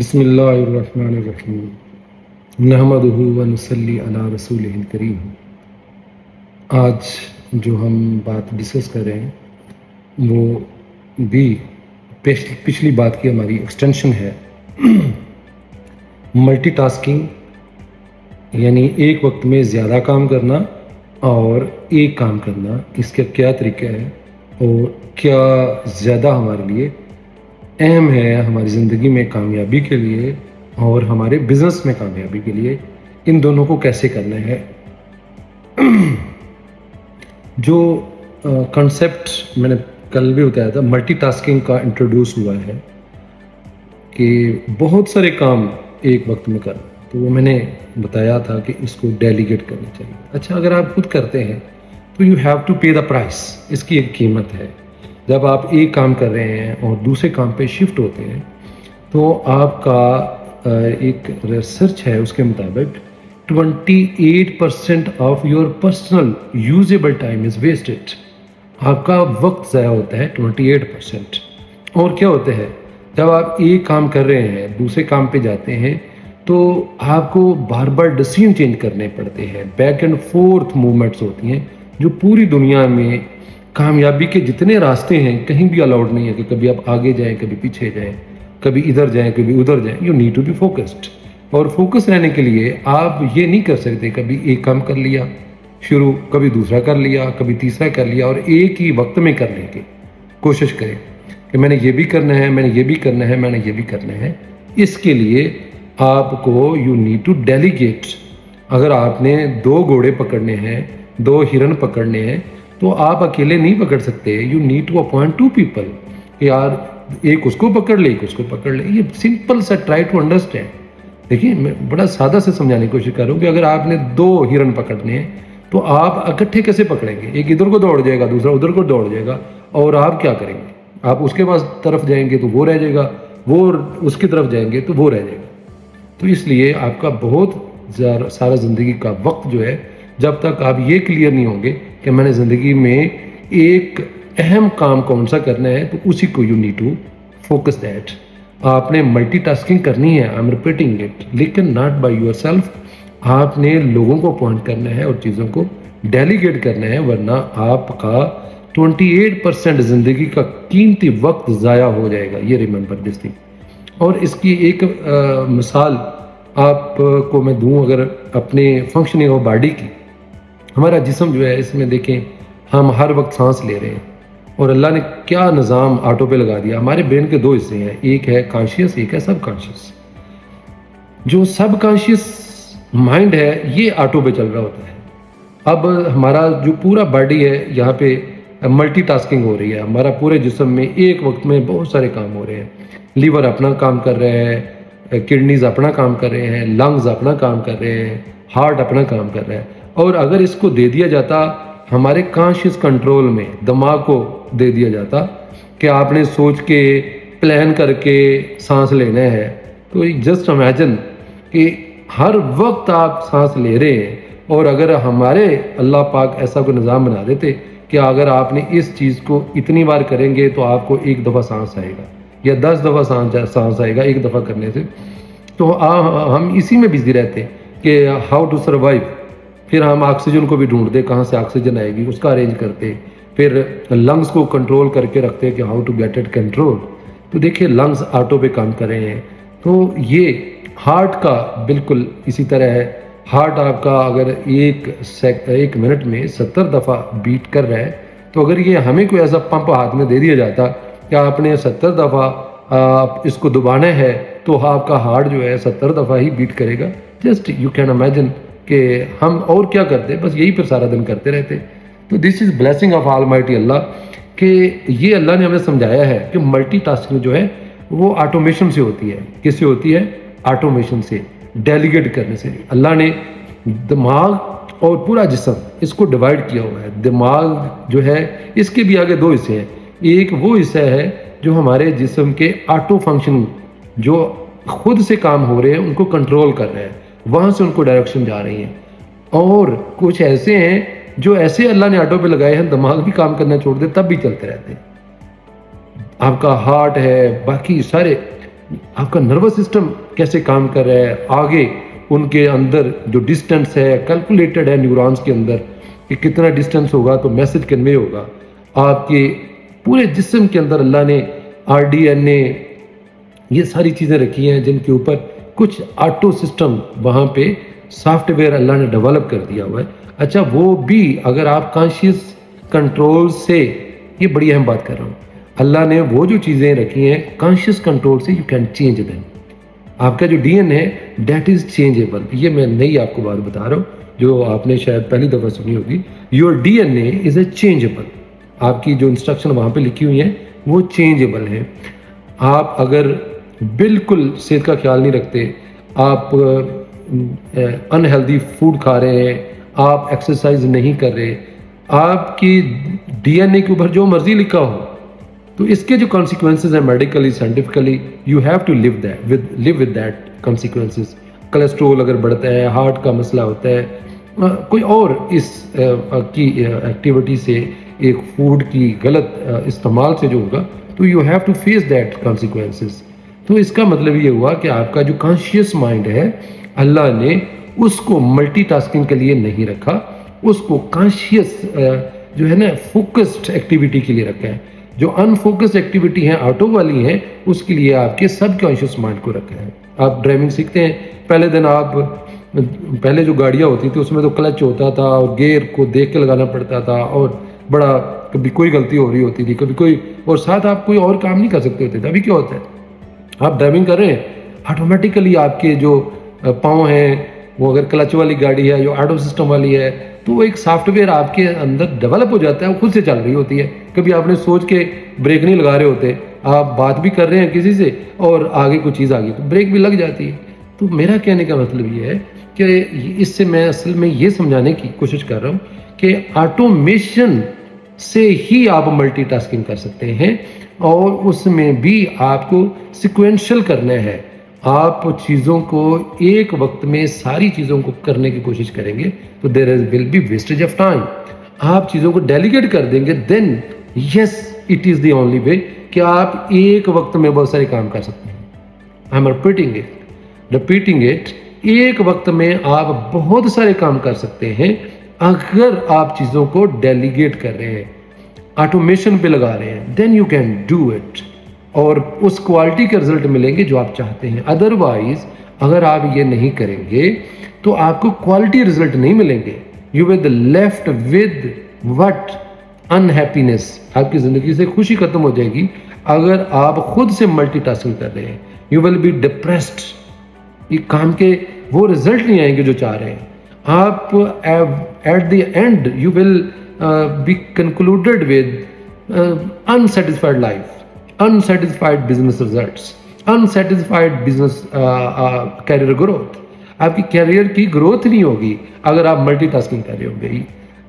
बिस्मिल्लाहिर्रहमानिर्रहीम नहमदुहु व नुसल्ली अला रसूलिहिल करीम। आज जो हम बात डिस्कस कर रहे हैं वो भी पिछली बात की हमारी एक्सटेंशन है। मल्टीटास्किंग यानी एक वक्त में ज़्यादा काम करना और एक काम करना, इसका क्या तरीका है और क्या ज़्यादा हमारे लिए अहम है हमारी ज़िंदगी में कामयाबी के लिए और हमारे बिजनेस में कामयाबी के लिए, इन दोनों को कैसे करना है। जो कॉन्सेप्ट मैंने कल भी बताया था, मल्टीटास्किंग का इंट्रोड्यूस हुआ है कि बहुत सारे काम एक वक्त में करना, तो वो मैंने बताया था कि इसको डेलीगेट करना चाहिए। अच्छा, अगर आप खुद करते हैं तो यू हैव टू पे द प्राइस, इसकी एक कीमत है। जब आप एक काम कर रहे हैं और दूसरे काम पे शिफ्ट होते हैं तो आपका एक रिसर्च है उसके मुताबिक 28% of your personal usable time is wasted. आपका वक्त ज़ाया होता है 28%। और क्या होता है, जब आप एक काम कर रहे हैं दूसरे काम पे जाते हैं तो आपको बार बार डिसीजन चेंज करने पड़ते हैं, बैक एंड फोर्थ मूवमेंट्स होती हैं जो पूरी दुनिया में कामयाबी के जितने रास्ते हैं कहीं भी अलाउड नहीं है कि कभी आप आगे जाएं कभी पीछे जाएं, कभी इधर जाएं कभी उधर जाएं। You need to be focused, और फोकस रहने के लिए आप ये नहीं कर सकते कभी एक काम कर लिया शुरू, कभी दूसरा कर लिया, कभी तीसरा कर लिया, और एक ही वक्त में करने की कोशिश करें कि मैंने ये भी करना है, मैंने ये भी करना है, मैंने ये भी करना है। इसके लिए आपको यू नीड टू डेलीगेट। अगर आपने 2 घोड़े पकड़ने हैं, 2 हिरन पकड़ने हैं, तो आप अकेले नहीं पकड़ सकते। You need to appoint 2 people. यार एक उसको पकड़ ले, एक उसको पकड़ ले। ये सिंपल सा, ट्राई टू अंडरस्टैंड। देखिए, मैं बड़ा सादा से समझाने की कोशिश कर रहा हूँ कि अगर आपने 2 हिरन पकड़ने हैं तो आप इकट्ठे कैसे पकड़ेंगे? एक इधर को दौड़ जाएगा, दूसरा उधर को दौड़ जाएगा, और आप क्या करेंगे? आप उसके पास तरफ जाएंगे तो वो रह जाएगा, वो उसकी तरफ जाएंगे तो वो रह जाएगा। तो इसलिए आपका बहुत सारा ज़िंदगी का वक्त जो है, जब तक आप ये क्लियर नहीं होंगे कि मैंने ज़िंदगी में एक अहम काम कौन सा करना है, तो उसी को you need to focus that. आपने मल्टीटास्किंग करनी है, आई एम रिपीटिंग इट, लेकिन नॉट बाय योरसेल्फ। आपने लोगों को अपॉइंट करना है और चीज़ों को डेलीगेट करना है, वरना आपका 28% ज़िंदगी का कीमती वक्त ज़ाया हो जाएगा। ये रिमेंबर दिस थिंग। और इसकी एक मिसाल आपको मैं दूं, अगर अपने फंक्शनिंग ऑफ बॉडी की। हमारा जिस्म जो है, इसमें देखें हम हर वक्त सांस ले रहे हैं, और अल्लाह ने क्या निज़ाम ऑटो पे लगा दिया। हमारे ब्रेन के 2 हिस्से हैं, एक है कॉन्शियस, एक है सब कॉन्शियस। जो सब कॉन्शियस माइंड है ये ऑटो पे चल रहा होता है। अब हमारा जो पूरा बॉडी है, यहाँ पे मल्टीटास्किंग हो रही है। हमारा पूरे जिस्म में एक वक्त में बहुत सारे काम हो रहे हैं। लीवर अपना काम कर रहे हैं, किडनीज अपना काम कर रहे हैं, लंग्स अपना काम कर रहे हैं, हार्ट अपना काम कर रहा है। और अगर इसको दे दिया जाता हमारे कॉन्शियस कंट्रोल में, दिमाग को दे दिया जाता कि आपने सोच के प्लान करके सांस लेना है, तो जस्ट इमेजिन कि हर वक्त आप सांस ले रहे हैं। और अगर हमारे अल्लाह पाक ऐसा कोई निज़ाम बना देते कि अगर आपने इस चीज़ को इतनी बार करेंगे तो आपको 1 दफ़ा सांस आएगा या 10 दफ़ा सांस आएगा एक दफ़ा करने से, तो हम इसी में बिजी रहते कि हाउ टू सर्वाइव। फिर हम ऑक्सीजन को भी ढूंढते, कहाँ से ऑक्सीजन आएगी, उसका अरेंज करते। फिर लंग्स को कंट्रोल करके रखते कि how to get it control. तो देखिए, लंग्स ऑटो पे काम कर रहे हैं। तो ये हार्ट का बिल्कुल इसी तरह है। हार्ट आपका अगर एक मिनट में 70 दफ़ा बीट कर रहा है, तो अगर ये हमें कोई ऐसा पंप हाथ में दे दिया जाता कि आपने 70 दफ़ा आप इसको दबाना है, तो आपका हार्ट जो है 70 दफ़ा ही बीट करेगा। जस्ट यू कैन इमेजिन कि हम और क्या करते, बस यही फिर सारा दिन करते रहते। तो this is blessing of almighty Allah, कि ये अल्लाह ने हमें समझाया है कि मल्टीटास्किंग जो है वो ऑटोमेशन से होती है। किससे होती है? ऑटोमेशन से, डेलीगेट करने से। अल्लाह ने दिमाग और पूरा जिस्म इसको डिवाइड किया हुआ है। दिमाग जो है, इसके भी आगे 2 हिस्से हैं। एक वो हिस्सा है जो हमारे जिस्म के ऑटो फंक्शन, जो खुद से काम हो रहे हैं उनको कंट्रोल कर रहे हैं, वहां से उनको डायरेक्शन जा रही है। और कुछ ऐसे हैं जो ऐसे अल्लाह ने ऑटो पे लगाए हैं, दिमाग भी काम करना छोड़ दे तब भी चलते रहते हैं। आपका हार्ट है, बाकी सारे आपका नर्वस सिस्टम कैसे काम कर रहा है, आगे उनके अंदर जो डिस्टेंस है कैलकुलेटेड है न्यूरॉन्स के अंदर कि कितना डिस्टेंस होगा तो मैसेज कन्वे होगा। आपके पूरे जिस्म के अंदर अल्लाह ने RDNA ये सारी चीज़ें रखी हैं जिनके ऊपर कुछ ऑटो सिस्टम वहाँ पे सॉफ्टवेयर अल्लाह ने डेवलप कर दिया हुआ है। अच्छा, वो भी अगर आप कॉन्शियस कंट्रोल से, ये बड़ी अहम बात कर रहा हूँ, अल्लाह ने वो जो चीज़ें रखी हैं कॉन्शियस कंट्रोल से यू कैन चेंज देम। आपका जो DNA है डेट इज चेंजेबल। ये मैं नई आपको बात बता रहा हूँ जो आपने शायद पहली दफ़ा सुनी होगी। Your DNA is a changeable. आपकी जो इंस्ट्रक्शन वहाँ पे लिखी हुई है वो चेंजेबल है। आप अगर बिल्कुल सेहत का ख्याल नहीं रखते, आप अनहेल्दी फूड खा रहे हैं, आप एक्सरसाइज नहीं कर रहे, आपकी DNA के ऊपर जो मर्जी लिखा हो, तो इसके जो कॉन्सिक्वेंसेज हैं medically scientifically you have to live with that consequences. Cholesterol अगर बढ़ता है, हार्ट का मसला होता है, कोई और इस की एक्टिविटी से, एक फूड की गलत इस्तेमाल से जो होगा, तो you have to face that consequences. तो इसका मतलब ये हुआ कि आपका जो कॉन्शियस माइंड है अल्लाह ने उसको मल्टीटास्किंग के लिए नहीं रखा, उसको कॉन्शियस जो है ना फोकस्ड एक्टिविटी के लिए रखा है। जो अनफोकस्ड एक्टिविटी है ऑटो वाली है उसके लिए आपके सब कॉन्शियस माइंड को रखा है। आप ड्राइविंग सीखते हैं, पहले दिन आप पहले जो गाड़ियाँ होती थी उसमें तो क्लच होता था और गियर को देख के लगाना पड़ता था और बड़ा कभी कोई गलती हो रही होती थी, कभी कोई, और साथ आप कोई और काम नहीं कर सकते होते थे। अभी क्या होता है, आप ड्राइविंग कर रहे हैं, ऑटोमेटिकली आपके जो पाँव हैं वो अगर क्लच वाली गाड़ी है, जो ऑटो सिस्टम वाली है, तो वो एक सॉफ्टवेयर आपके अंदर डेवलप हो जाता है, वो खुद से चल रही होती है। कभी आपने सोच के ब्रेक नहीं लगा रहे होते, आप बात भी कर रहे हैं किसी से और आगे कोई चीज़ आ गई तो ब्रेक भी लग जाती है। तो मेरा कहने का मतलब ये है कि इससे मैं असल में ये समझाने की कोशिश कर रहा हूँ कि ऑटोमेशन से ही आप मल्टीटास्किंग कर सकते हैं और उसमें भी आपको सिक्वेंशियल करना है। आप चीज़ों को एक वक्त में सारी चीज़ों को करने की कोशिश करेंगे तो there will be wastage of time. आप चीज़ों को डेलीगेट कर देंगे, then yes it is the only way कि आप एक वक्त में बहुत सारे काम कर सकते हैं। आई एम रिपीटिंग इट, एक वक्त में आप बहुत सारे काम कर सकते हैं अगर आप चीज़ों को डेलीगेट कर रहे हैं, ऑटोमेशन पे लगा रहे हैं, then you can do it और उस क्वालिटी के रिजल्ट मिलेंगे जो आप चाहते हैं। अदरवाइज अगर आप ये नहीं करेंगे तो आपको क्वालिटी रिजल्ट नहीं मिलेंगे। You will left with what unhappiness, आपकी जिंदगी से खुशी खत्म हो जाएगी अगर आप खुद से मल्टीटास्किंग कर रहे हैं। यू विल बी डिप्रेस्ड, ये काम के वो रिजल्ट नहीं आएंगे जो चाह रहे हैं आप। At the end you will be concluded with unsatisfied life, unsatisfied business results, unsatisfied business career growth. आपकी कैरियर की ग्रोथ नहीं होगी अगर आप मल्टीटास्किंग कर रहे होंगे।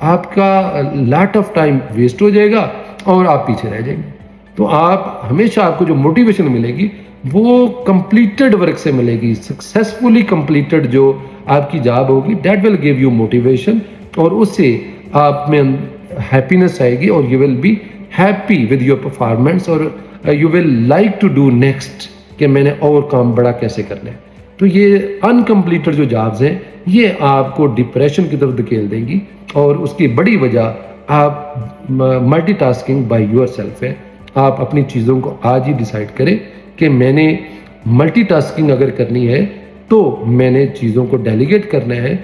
आपका लॉट ऑफ टाइम वेस्ट हो जाएगा और आप पीछे रह जाएंगे। तो आप हमेशा, आपको जो मोटिवेशन मिलेगी वो कंप्लीटेड वर्क से मिलेगी, सक्सेसफुली कंप्लीटेड जो आपकी जॉब होगी, that will give you motivation और उससे आप में हैप्पीनेस आएगी और you will be happy with your performance और you will like to do next कि मैंने और काम बड़ा कैसे करना है। तो ये अनकम्प्लीटेड जो जॉब्स हैं ये आपको डिप्रेशन की तरफ धकेल देंगी और उसकी बड़ी वजह आप मल्टीटास्किंग बाय योरसेल्फ है। आप अपनी चीज़ों को आज ही डिसाइड करें कि मैंने मल्टीटास्किंग अगर करनी है तो मैंने चीज़ों को डेलीगेट करना है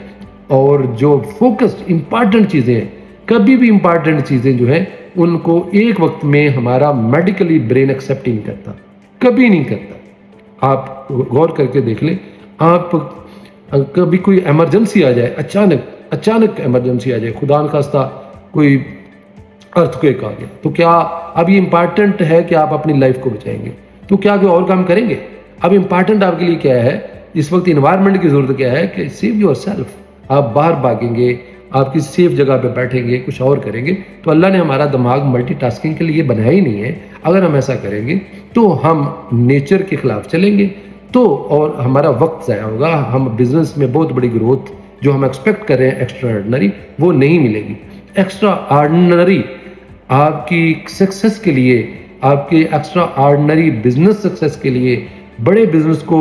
और जो फोकस्ड इंपॉर्टेंट चीज़ें हैं, कभी भी इंपॉर्टेंट चीज़ें जो हैं उनको एक वक्त में हमारा मेडिकली ब्रेन एक्सेप्ट नहीं करता, कभी नहीं करता। आप गौर करके देख लें, आप कभी कोई इमरजेंसी आ जाए, अचानक इमरजेंसी आ जाए, खुदा न खास्ता कोई अर्थक्वेक आ गया, तो क्या अब ये इंपॉर्टेंट है कि आप अपनी लाइफ को बचाएंगे? तो क्या कोई और काम करेंगे? अब इंपॉर्टेंट आपके लिए क्या है इस वक्त? इन्वायरमेंट की जरूरत क्या है कि सेव योरसेल्फ। आप बाहर भागेंगे, आप किसी सेफ जगह पे बैठेंगे, कुछ और करेंगे, तो अल्लाह ने हमारा दिमाग मल्टीटास्किंग के लिए बनाया ही नहीं है। अगर हम ऐसा करेंगे तो हम नेचर के खिलाफ चलेंगे तो और हमारा वक्त ज़ाया होगा। हम बिजनेस में बहुत बड़ी ग्रोथ जो हम एक्सपेक्ट कर रहे हैं एक्स्ट्रा ऑर्डिनरी, वो नहीं मिलेगी। एक्स्ट्रा ऑर्डिनरी आपकी सक्सेस के लिए, आपके एक्स्ट्रा ऑर्डिनरी बिजनेस सक्सेस के लिए बड़े बिजनेस को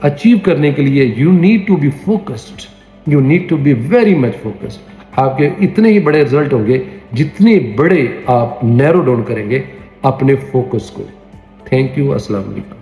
अचीव करने के लिए you need to be focused, you need to be very much focused. आपके इतने ही बड़े रिजल्ट होंगे जितने बड़े आप नैरो डाउन करेंगे अपने फोकस को। थैंक यू, अस्सलाम वालेकुम।